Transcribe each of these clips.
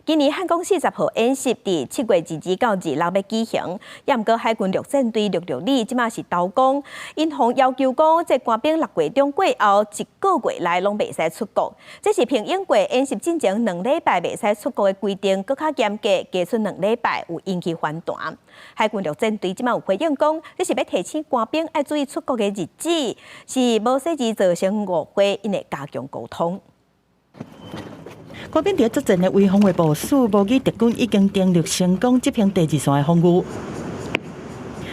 今年汉光40号演习伫7月22到26要举行，也毋过海军陆战队陆理即马是投讲，因方要求讲，这官兵6月中过后1个月内拢袂使出国，这是平英过演习进前2礼拜袂使出国的规定，搁较严格，加出2礼拜有引起反弹。海军陆战队即马有回应讲，这是要提醒官兵爱注意出国的日子，是无细致造成误会，因会加强沟通。官兵伫作战的威风的部署，无语敌军已经登陆成功这片第2线的防御。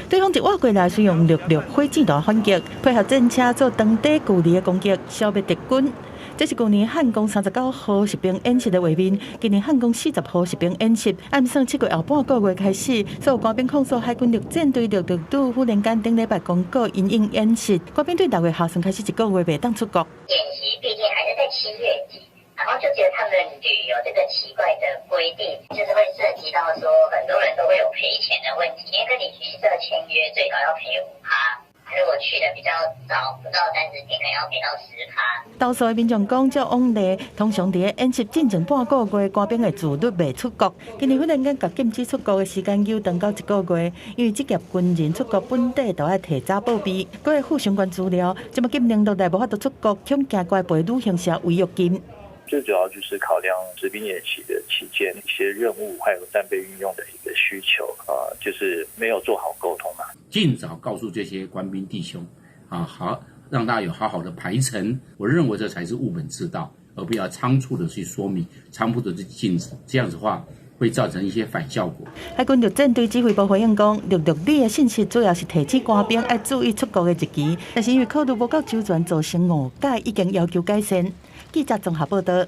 对方一挖过来，使用陆火箭弹反击，配合战车做长短距离的攻击，消灭敌军。这是去年汉光39号实兵演习的画面。今年汉光40号实兵演习，按算7月后半个月开始，所有官兵控诉海军陆战队陆队忽然间顶礼拜公告因应演习，官兵对6月下旬开始1个月袂当出国。演习毕竟还是在7月底。然后就觉得他们旅游这个奇怪的规定，就是会涉及到说很多人都会有赔钱的问题，因为跟你旅社签约最高要赔5%，如果去的比较早，不到30天，可能要赔到10%。投诉的民众讲，照往例，通常伫演习进前半个月，官兵会自律袂出国。今年忽然间甲禁止出国的时间又长到1个月，因为职业军人出国本地都要提早报备，佫会附相关资料，即么今年落来无法度出国，恐惊怪赔旅行社违约金。最主要就是考量实兵演习的期间一些任务还有战备运用的一个需求就是没有做好沟通嘛。尽早告诉这些官兵弟兄好让大家有好好的排程，我认为这才是务本之道，而不要仓促的去说明，仓促的去禁止，这样子的话会造成一些反效果。海军陆战队指挥部回应讲，陆理的信息主要是提醒官兵要注意出国的日期，但是因为考虑无够周全，造成误解，已经要求改善。记者综合报道。